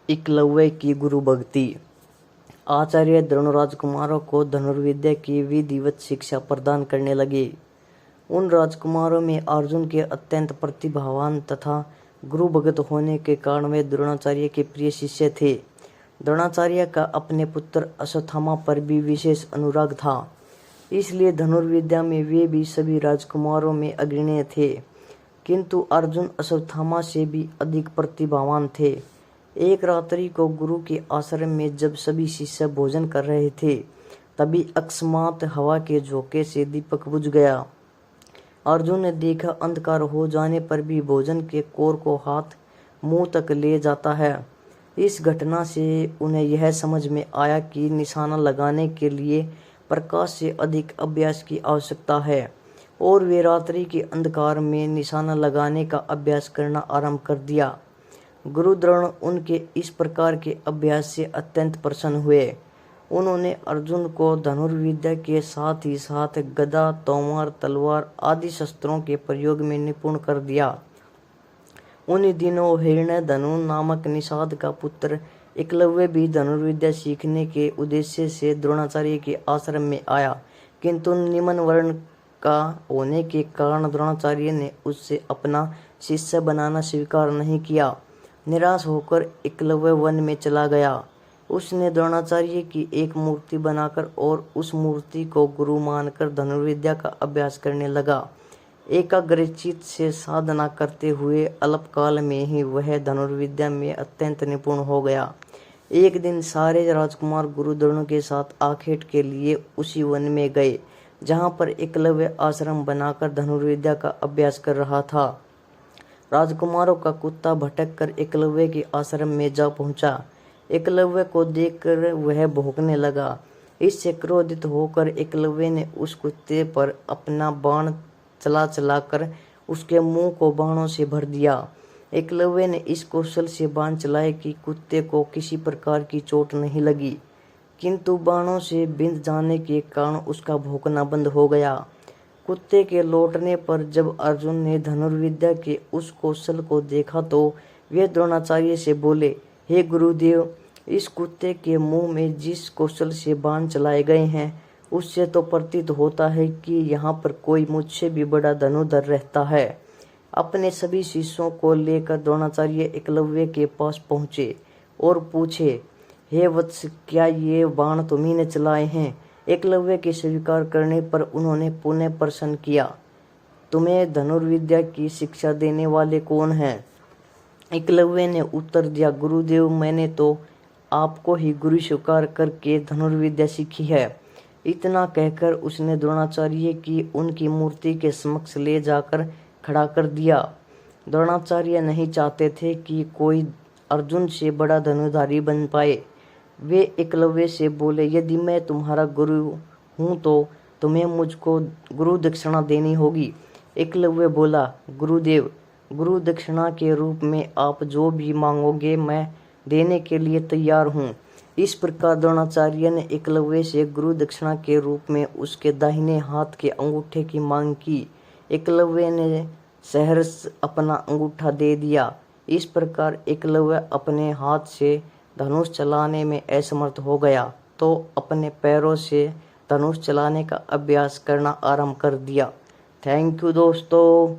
एकलव्य की गुरु भक्ति। आचार्य द्रोण राजकुमारों को धनुर्विद्या की विधिवत शिक्षा प्रदान करने लगे। उन राजकुमारों में अर्जुन के अत्यंत प्रतिभावान तथा गुरु भगत होने के कारण वे द्रोणाचार्य के प्रिय शिष्य थे। द्रोणाचार्य का अपने पुत्र अश्वत्थामा पर भी विशेष अनुराग था, इसलिए धनुर्विद्या में वे भी सभी राजकुमारों में अग्रणी थे। किंतु अर्जुन अश्वत्थामा से भी अधिक प्रतिभावान थे। एक रात्रि को गुरु के आश्रम में जब सभी शिष्य भोजन कर रहे थे, तभी अकस्मात हवा के झोंके से दीपक बुझ गया। अर्जुन ने देखा अंधकार हो जाने पर भी भोजन के कोर को हाथ मुंह तक ले जाता है। इस घटना से उन्हें यह समझ में आया कि निशाना लगाने के लिए प्रकाश से अधिक अभ्यास की आवश्यकता है, और वे रात्रि के अंधकार में निशाना लगाने का अभ्यास करना आरंभ कर दिया। गुरु द्रोण उनके इस प्रकार के अभ्यास से अत्यंत प्रसन्न हुए। उन्होंने अर्जुन को धनुर्विद्या के साथ ही साथ गदा, तोमर, तलवार आदि शस्त्रों के प्रयोग में निपुण कर दिया। उन्हीं दिनों हिरण्यधनु नामक निषाद का पुत्र एकलव्य भी धनुर्विद्या सीखने के उद्देश्य से द्रोणाचार्य के आश्रम में आया, किंतु निम्न वर्ण का होने के कारण द्रोणाचार्य ने उससे अपना शिष्य बनाना स्वीकार नहीं किया। निराश होकर एकलव्य वन में चला गया। उसने द्रोणाचार्य की एक मूर्ति बनाकर और उस मूर्ति को गुरु मानकर धनुर्विद्या का अभ्यास करने लगा। एकाग्रचित्त से साधना करते हुए अल्पकाल में ही वह धनुर्विद्या में अत्यंत निपुण हो गया। एक दिन सारे राजकुमार गुरु द्रोण के साथ आखेट के लिए उसी वन में गए, जहाँ पर एकलव्य आश्रम बनाकर धनुर्विद्या का अभ्यास कर रहा था। राजकुमारों का कुत्ता भटक कर एकलव्य के आश्रम में जा पहुंचा। एकलव्य को देखकर वह भौंकने लगा। इससे क्रोधित होकर एकलव्य ने उस कुत्ते पर अपना बाण चला चलाकर उसके मुंह को बाणों से भर दिया। एकलव्य ने इस कौशल से बाण चलाए कि कुत्ते को किसी प्रकार की चोट नहीं लगी, किंतु बाणों से बिंध जाने के कारण उसका भौंकना बंद हो गया। कुत्ते के लौटने पर जब अर्जुन ने धनुर्विद्या के उस कौशल को देखा तो वे द्रोणाचार्य से बोले, हे गुरुदेव, इस कुत्ते के मुंह में जिस कौशल से बाण चलाए गए हैं, उससे तो प्रतीत होता है कि यहाँ पर कोई मुझसे भी बड़ा धनुर्धर रहता है। अपने सभी शिष्यों को लेकर द्रोणाचार्य एकलव्य के पास पहुँचे और पूछे, हे वत्स, क्या ये बाण तुम्ही ने चलाए हैं? एकलव्य के स्वीकार करने पर उन्होंने पुनः प्रश्न किया, तुम्हें धनुर्विद्या की शिक्षा देने वाले कौन हैं? एकलव्य ने उत्तर दिया, गुरुदेव, मैंने तो आपको ही गुरु स्वीकार करके धनुर्विद्या सीखी है। इतना कहकर उसने द्रोणाचार्य की उनकी मूर्ति के समक्ष ले जाकर खड़ा कर दिया। द्रोणाचार्य नहीं चाहते थे कि कोई अर्जुन से बड़ा धनुर्धारी बन पाए। वे एकलव्य से बोले, यदि मैं तुम्हारा गुरु हूँ तो तुम्हें मुझको गुरु दक्षिणा देनी होगी। एकलव्य बोला, गुरुदेव, गुरु दक्षिणा के रूप में आप जो भी मांगोगे मैं देने के लिए तैयार हूँ। इस प्रकार द्रोणाचार्य ने एकलव्य से गुरु दक्षिणा के रूप में उसके दाहिने हाथ के अंगूठे की मांग की। एकलव्य ने सहर्ष अपना अंगूठा दे दिया। इस प्रकार एकलव्य अपने हाथ से धनुष चलाने में असमर्थ हो गया, तो अपने पैरों से धनुष चलाने का अभ्यास करना आरंभ कर दिया। थैंक यू दोस्तों।